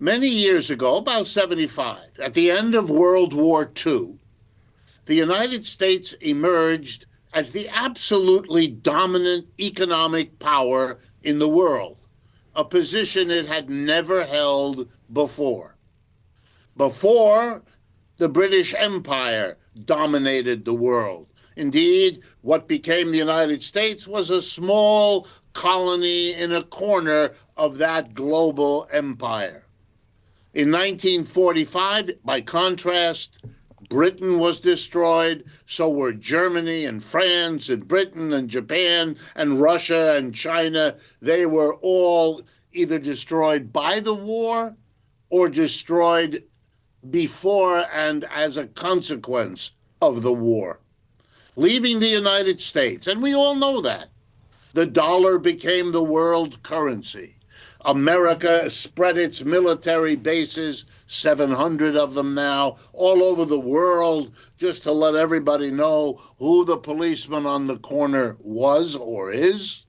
Many years ago, about 75, at the end of World War II, the United States emerged as the absolutely dominant economic power in the world, a position it had never held before. Before, the British Empire dominated the world. Indeed, what became the United States was a small colony in a corner of that global empire. In 1945, by contrast, Britain was destroyed, so were Germany and France and Britain and Japan and Russia and China. They were all either destroyed by the war or destroyed before and as a consequence of the war. Leaving the United States, and we all know that, the dollar became the world currency. America spread its military bases, 700 of them now, all over the world, just to let everybody know who the policeman on the corner was or is.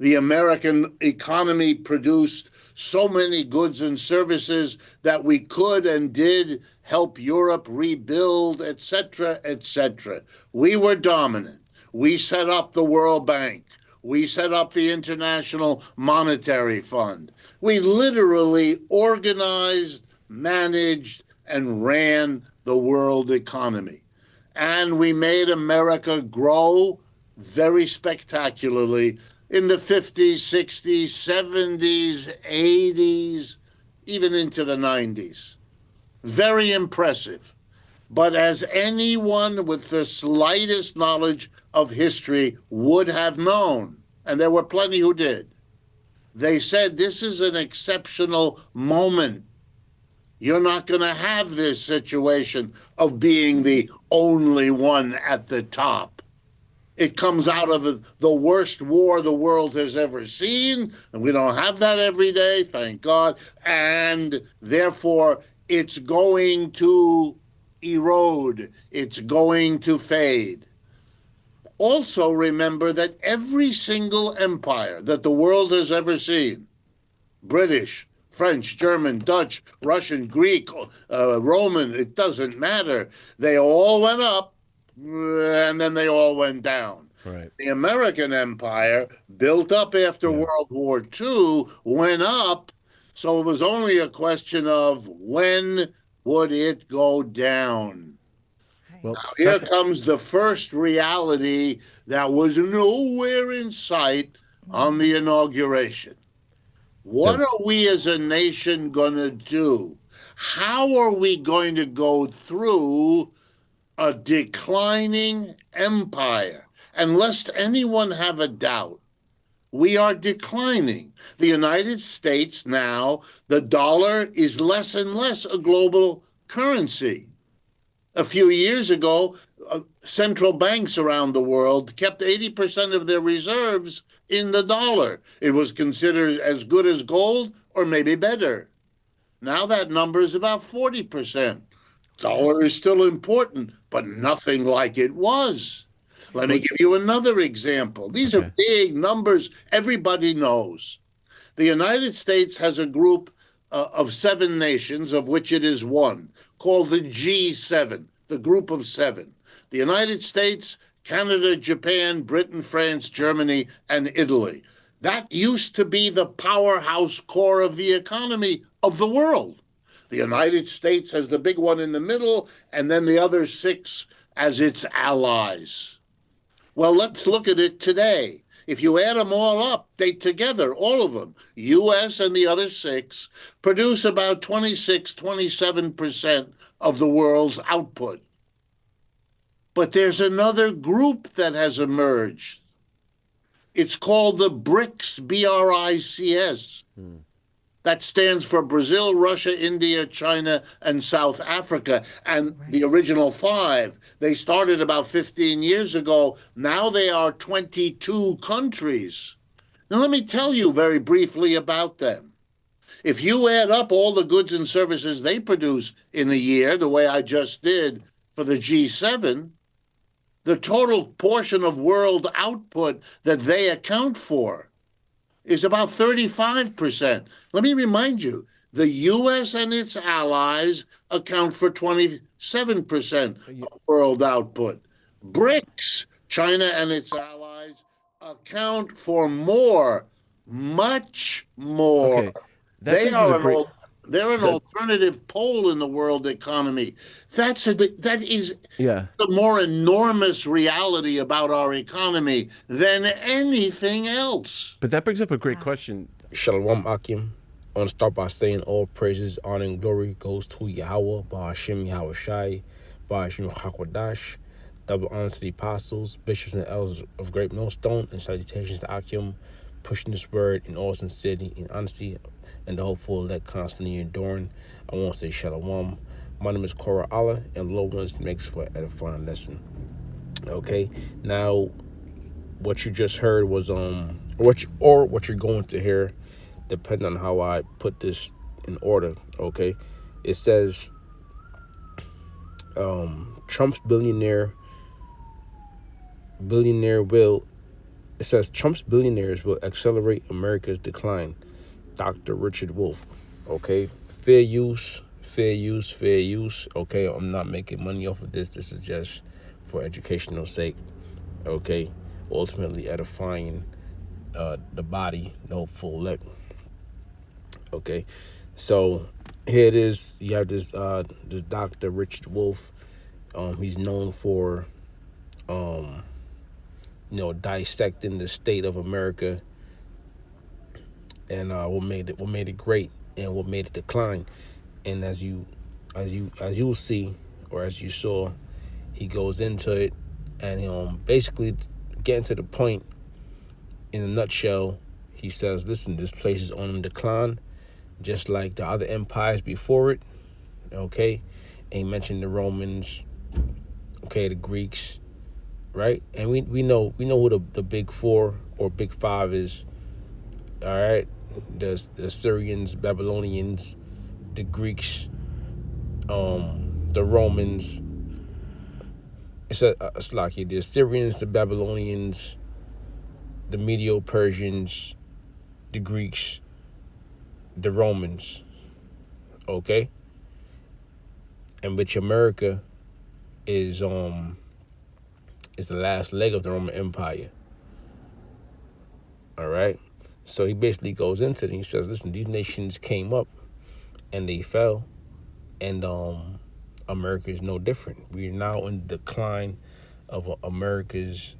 The American economy produced so many goods and services that we could and did help Europe rebuild, etc., etc. We were dominant. We set up the World Bank. We set up the International Monetary Fund. We literally organized, managed, and ran the world economy. And we made America grow very spectacularly in the 50s, 60s, 70s, 80s, even into the 90s. Very impressive. But as anyone with the slightest knowledge of history would have known, and there were plenty who did, they said this is an exceptional moment. You're not going to have this situation of being the only one at the top. It comes out of the worst war the world has ever seen, and we don't have that every day, thank God, and therefore it's going to erode, it's going to fade. Also remember that every single empire that the world has ever seen, British, French, German, Dutch, Russian, Greek, Roman, it doesn't matter, they all went up and then they all went down. Right. The American empire, built up after World War II, went up, so it was only a question of when would it go down. Well, Now, here comes the first reality that was nowhere in sight on the inauguration. What are we as a nation going to do? How are we going to go through a declining empire? And lest anyone have a doubt, we are declining. The United States now, the dollar is less and less a global currency. A few years ago, central banks around the world kept 80% of their reserves in the dollar. It was considered as good as gold or maybe better. Now that number is about 40%. Dollar is still important, but nothing like it was. Let me give you another example. These are big numbers everybody knows. The United States has a group of 7 nations, of which it is one, called the G7, the group of 7. The United States, Canada, Japan, Britain, France, Germany, and Italy. That used to be the powerhouse core of the economy of the world. The United States has the big one in the middle, and then the other 6 as its allies. Well, let's look at it today. If you add them all up, they together, all of them, U.S. and the other 6, produce about 26, 27% of the world's output. But there's another group that has emerged. It's called the BRICS, B-R-I-C-S. That stands for Brazil, Russia, India, China, and South Africa. And the original 5, they started about 15 years ago. Now they are 22 countries. Now let me tell you very briefly about them. If you add up all the goods and services they produce in a year, the way I just did for the G7, the total portion of world output that they account for is about 35%. Let me remind you, The U.S. and its allies account for 27% of world output. BRICS, China and its allies, account for more, much more. Okay, that They raises a are great they're an that alternative pole in the world economy. That is yeah. the more enormous reality about our economy than anything else. But that brings up a great question. Shalom Akim. I want to start by saying all praises, honor, and glory goes to Yahweh, Ba'ashem Yahweh Shai, Ba'ashem Hakwadash, double honors to the apostles, bishops, and elders of Great Millstone, and salutations to Akim, pushing this word in all sincerity and honesty, and the hopeful elect constantly enduring. I want to say Shalom. My name is Korah Allah, and the Lord wants makes for an edifying lesson. Okay, now what you just heard was what you're going to hear, depending on how I put this in order. Okay, it says Trump's will. It says Trump's billionaires will accelerate America's decline. Dr. Richard Wolff. Okay, fair use, fair use, fair use. Okay, I'm not making money off of this. This is just for educational sake. Okay, ultimately edifying the body, no full leg. Okay, so here it is. You have this Dr. Richard Wolff. He's known for dissecting the state of America and what made it great and what made it decline. And as you will see, or as you saw, he goes into it and basically getting to the point. In a nutshell, he says, listen, this place is on decline, just like the other empires before it. Okay, and he mentioned the Romans, okay, the Greeks, right? And we know who the big four or big five is. All right, the Assyrians, Babylonians, the Greeks, the Romans. It's like the Assyrians, the Babylonians, the Medo-Persians, the Greeks, the Romans. Okay, and which America is the last leg of the Roman Empire. All right, so he basically goes into it and he says, listen, these nations came up and they fell, and America is no different. We are now in decline of America's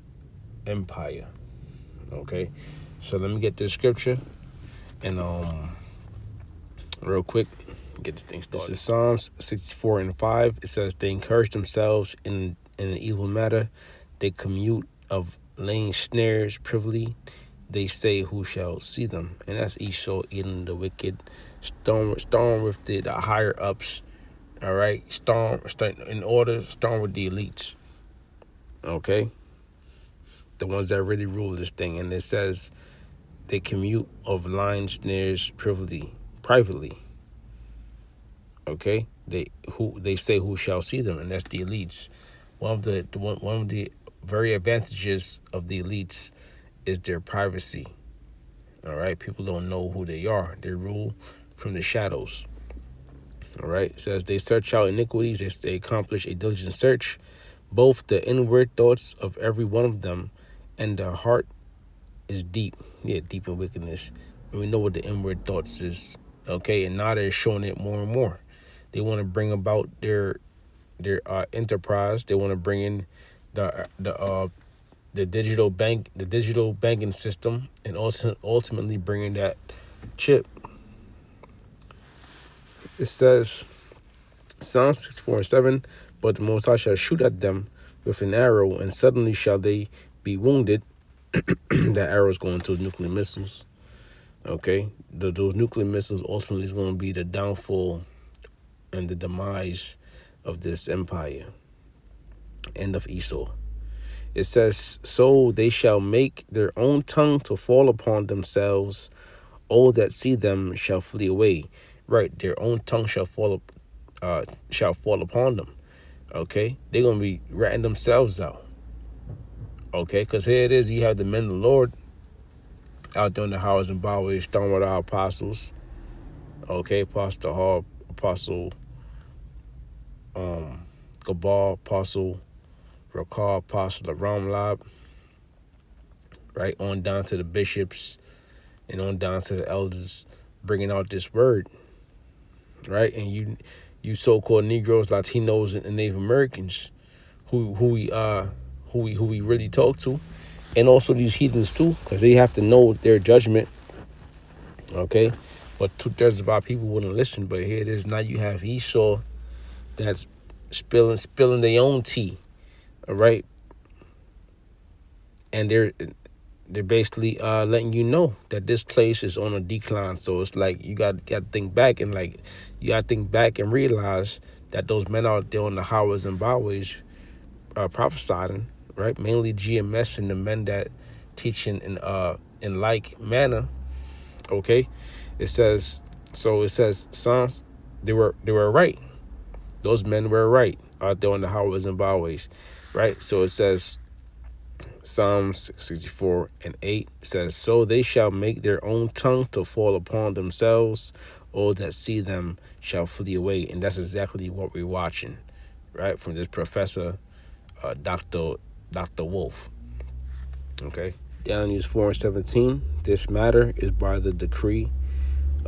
empire. Okay, so let me get this scripture and real quick get this thing started. This is Psalms 64:5. It says, they encourage themselves in an evil matter. They commute of laying snares privily. They say, who shall see them? And that's Esau eating the wicked. Storm with the higher ups. All right, storm with the elites. Okay, the ones that really rule this thing. And it says they commute of lying snares privately. Okay, they say, who shall see them? And that's the elites. One of the very advantages of the elites is their privacy. All right, people don't know who they are. They rule from the shadows. All right, it says they search out iniquities. They accomplish a diligent search, both the inward thoughts of every one of them, and their heart is deep. Yeah, deep in wickedness. And we know what the inward thoughts is. Okay, and now they're showing it more and more. They want to bring about their enterprise. They want to bring in the digital banking system, and also ultimately bringing that chip. It says, Psalm 64:7, but the Most High shall shoot at them with an arrow, and suddenly shall they be wounded. That arrow is going to nuclear missiles. Okay, those nuclear missiles ultimately is going to be the downfall and the demise of this empire. End of Esau. It says, so they shall make their own tongue to fall upon themselves. All that see them shall flee away. Right, their own tongue shall fall upon them. Okay, they're gonna be ratting themselves out. Okay, because here it is. You have the men of the Lord out there in the highways and byways, storming with our apostles. Okay, Apostle Hall, Apostle Gabal, Apostle Rakal, Apostle Ramlab, right on down to the bishops and on down to the elders, bringing out this word, right? And you so-called Negroes, Latinos, and Native Americans, who we really talk to, and also these heathens too, because they have to know their judgment. Okay, but 2/3 of our people wouldn't listen. But here it is. Now you have Esau that's spilling their own tea. All right, and they're basically letting you know that this place is on a decline. So it's like you got to think back and realize that those men out there on the highways and byways prophesying, right? Mainly GMS and the men that teaching in like manner. Okay, it says sons, they were right. Those men were right out there on the highways and byways, right? So it says Psalms 64:8 says, "So they shall make their own tongue to fall upon themselves, all that see them shall flee away." And that's exactly what we're watching, right? From this professor, Dr. Wolf. Okay. Daniel 4:17. This matter is by the decree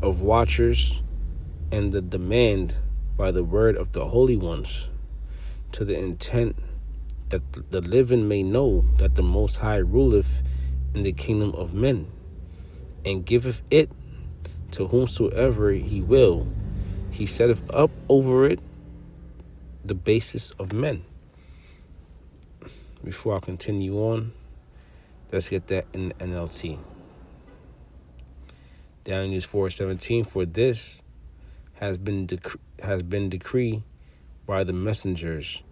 of watchers and the demand by the word of the holy ones, to the intent that the living may know that the Most High ruleth in the kingdom of men, and giveth it to whomsoever he will. He setteth up over it the basis of men. Before I continue on, let's get that in the NLT. Daniel 4:17. For this has been decreed by the messengers.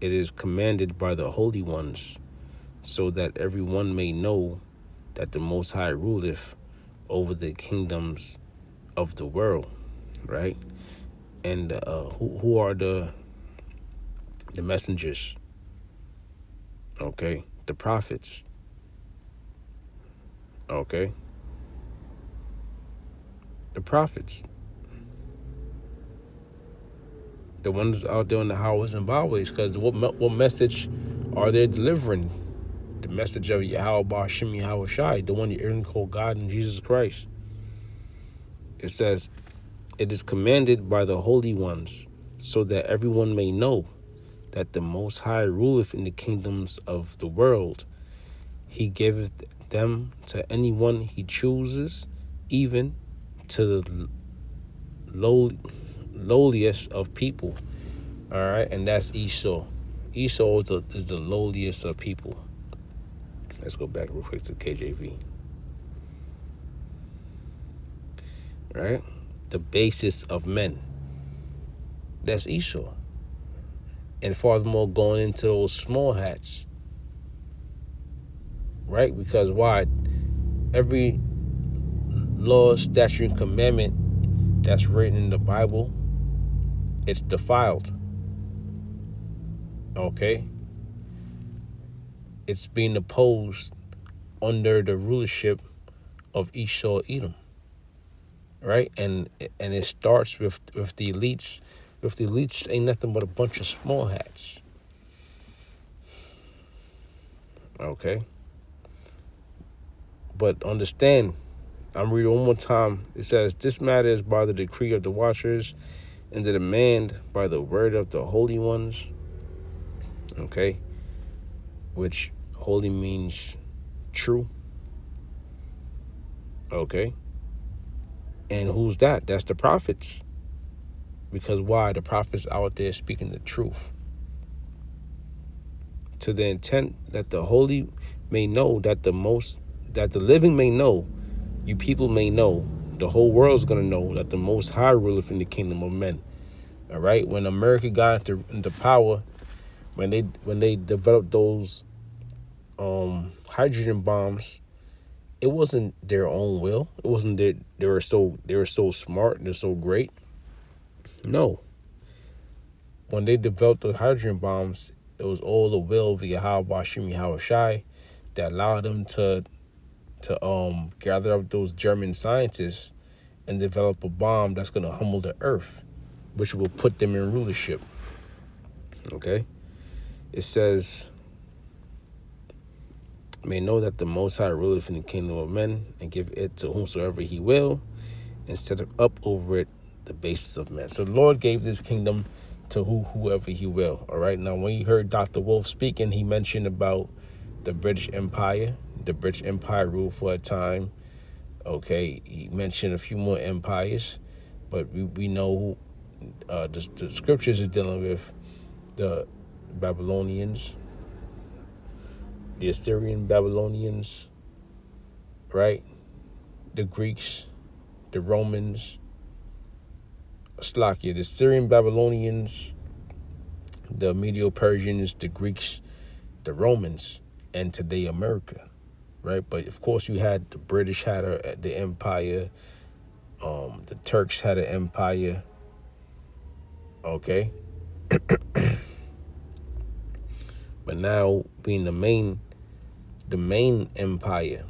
It is commanded by the holy ones, so that everyone may know that the Most High ruleth over the kingdoms of the world, right? And who are the messengers? Okay, the prophets. Okay, the prophets, the ones out there on the highways and byways. Because what message are they delivering? The message of Yahweh Ba'Shem Yahweh Shai, the one you earn called God and Jesus Christ. It says, it is commanded by the holy ones, so that everyone may know that the Most High ruleth in the kingdoms of the world. He giveth them to anyone he chooses, even to the lowliest of people. All right, and that's Esau. Esau is the lowliest of people. Let's go back real quick to KJV. Right? The basis of men. That's Esau. And furthermore, going into those small hats. Right? Because why? Every law, statute, and commandment that's written in the Bible, it's defiled. Okay? It's being opposed under the rulership of Esau Edom. Right? And it starts with the elites. With the elites, ain't nothing but a bunch of small hats. Okay? But understand, I'm reading one more time. It says, this matter is by the decree of the watchers and the demand by the word of the holy ones. Okay? Which holy means true. Okay? And who's that? That's the prophets. Because why? The prophets out there speaking the truth. To the intent that the holy may know, that the living may know, you people may know, the whole world's gonna know that the Most High ruleth in the kingdom of men. All right? When America got into power, when they developed those hydrogen bombs, it wasn't their own will. It wasn't they were so smart and they're so great. No. When they developed the hydrogen bombs, it was all the will of Yahweh Ba'Shem Yahweh Shai that allowed them to gather up those German scientists and develop a bomb that's going to humble the earth, which will put them in rulership. Okay? It says, may know that the Most High ruleth in the kingdom of men, and give it to whomsoever he will, and set up over it the basis of men. So the Lord gave this kingdom to whoever he will. All right. Now, when you heard Dr. Wolf speaking, he mentioned about the British Empire. The British Empire ruled for a time. Okay. He mentioned a few more empires, but we know the scriptures is dealing with the Babylonians, the Assyrian Babylonians, right? The Greeks, the Romans, the Assyrian Babylonians, the Medo-Persians, the Greeks, the Romans, and today America, right? But of course, you had the British had the empire, the Turks had an empire, okay? But now being the main empire,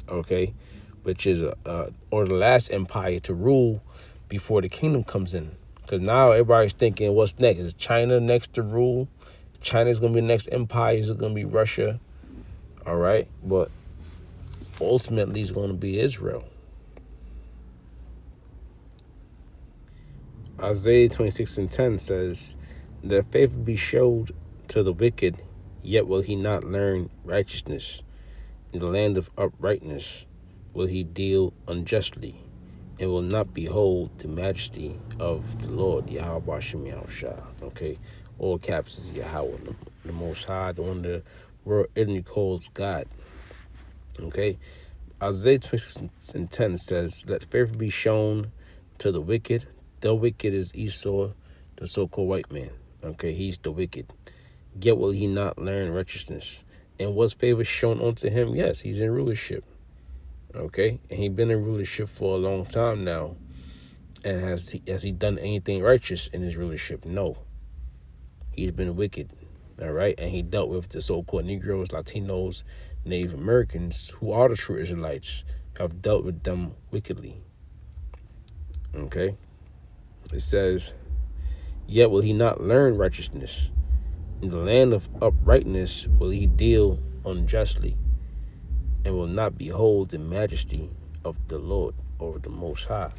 okay, which is or the last empire to rule before the kingdom comes in. Because now everybody's thinking, what's next? Is China next to rule? China's going to be the next empire. Is it going to be Russia? All right. But ultimately, it's going to be Israel. Isaiah 26:10 says, their faith will be showed to the wicked, yet will he not learn righteousness. In the land of uprightness will he deal unjustly, and will not behold the majesty of the Lord, Yahweh Bashem Yahushua. Okay, all caps is Yahweh, the Most High, the one the world ignorantly calls God. Okay, Isaiah 26:10 says, let favor be shown to the wicked. The wicked is Esau, the so-called white man. Okay, he's the wicked. Yet will he not learn righteousness. And was favor shown unto him? Yes, he's in rulership. Okay, and he's been in rulership for a long time now. And has he done anything righteous in his rulership? No. He's been wicked. All right, and he dealt with the so-called Negroes, Latinos, Native Americans, who are the true Israelites, have dealt with them wickedly. Okay, it says, yet will he not learn righteousness. In the land of uprightness will he deal unjustly, and will not behold the majesty of the Lord, or the Most High.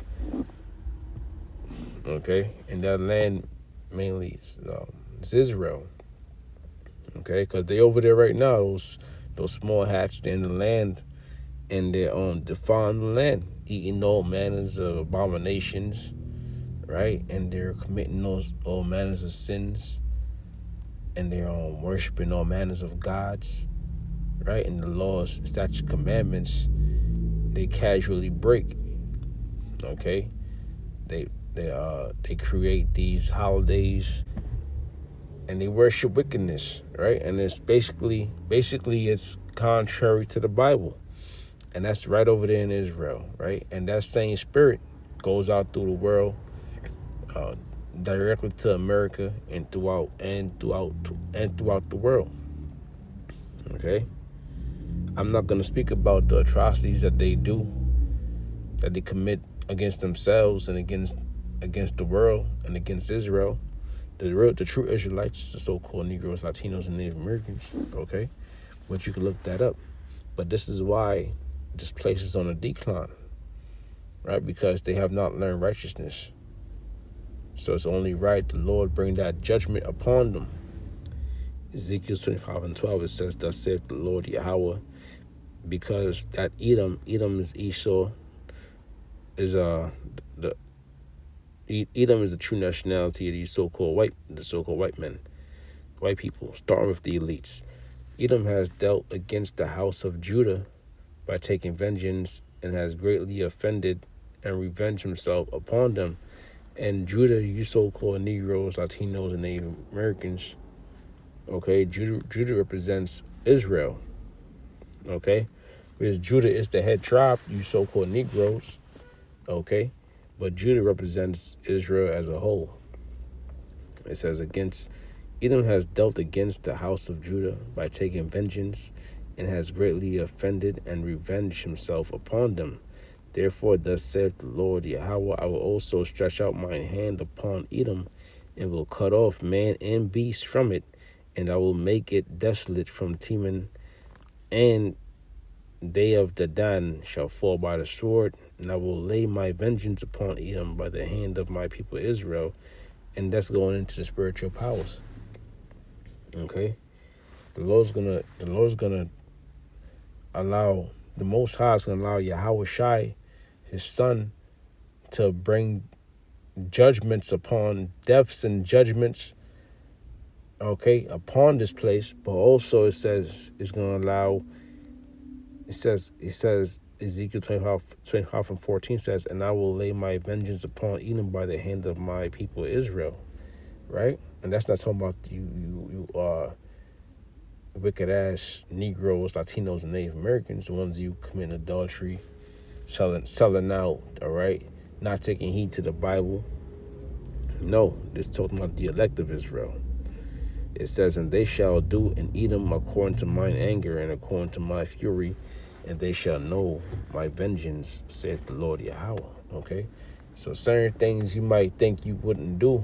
Okay, and that land mainly is Israel. Okay, because they over there right now, those small hats, they're in the land, and they're defying the land, eating all manners of abominations, right? And they're committing all manners of sins, and they're worshiping all manners of gods, right? And the laws, statutes, commandments, they casually break. Okay, they create these holidays, and they worship wickedness, right? And it's basically it's contrary to the Bible, and that's right over there in Israel, right? And that same spirit goes out through the world, directly to America and throughout the world. Okay, I'm not going to speak about the atrocities that they do, that they commit against themselves and against the world and against Israel. The true Israelites, the so-called Negroes, Latinos, and Native Americans. Okay, but you can look that up. But this is why this place is on a decline, right? Because they have not learned righteousness. So it's only right the Lord bring that judgment upon them. Ezekiel 25:12, it says, thus saith the Lord Yahweh, because that Edom is Esau, is Edom is the true nationality of these so-called white men, white people, starting with the elites. Edom has dealt against the house of Judah by taking vengeance, and has greatly offended and revenged himself upon them. And Judah, you so-called Negroes, Latinos, and Native Americans, okay, Judah represents Israel, okay? Because Judah is the head tribe, you so-called Negroes, okay? But Judah represents Israel as a whole. It says, Edom has dealt against the house of Judah by taking vengeance, and has greatly offended and revenged himself upon them. Therefore, thus saith the Lord Yahweh, I will also stretch out mine hand upon Edom, and will cut off man and beast from it, and I will make it desolate from Teman, and they of Dedan shall fall by the sword, and I will lay my vengeance upon Edom by the hand of my people Israel. And that's going into the spiritual powers. Okay? The Lord's gonna allow, the Most High is gonna allow Yahweh Shai, his son, to bring judgments upon deaths and judgments, okay, upon this place. But also it says it's gonna allow, it says Ezekiel 25 and 14 says, and I will lay my vengeance upon Edom by the hand of my people Israel. Right? And that's not talking about you wicked ass Negroes, Latinos, and Native Americans, the ones you commit adultery, selling out, all right, not taking heed to the Bible. No, this talking about the elect of Israel. It says, and they shall do in Edom according to mine anger and according to my fury, and they shall know my vengeance, saith the Lord Yahweh. Okay? So certain things you might think you wouldn't do,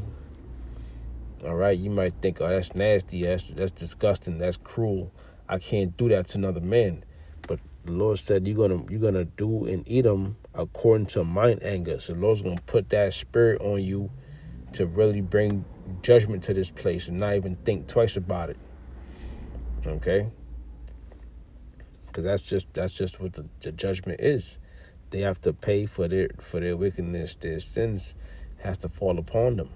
all right, you might think, oh, that's nasty, that's disgusting, that's cruel, I can't do that to another man. But the Lord said you're gonna do in Edom according to mine anger. So the Lord's gonna put that spirit on you to really bring judgment to this place and not even think twice about it. Okay? Because that's just what the judgment is. They have to pay for their wickedness. Their sins has to fall upon them.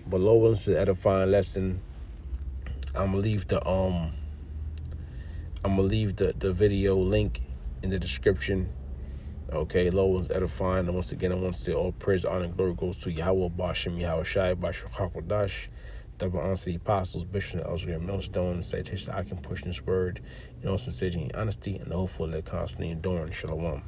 But Lord willing, to edifying lesson. I'm gonna leave the video link in the description. Okay, Lord willing, edifying. And once again, I want to say all praise, honor, and glory goes to Yahweh, Bashem, Yahweh Shai, Bashem, Hakwadash, double honor the apostles, bishops, and elders, millstone, and citation I can push in this word, in all sincerity and honesty, and the hopeful that constantly enduring. Shalom.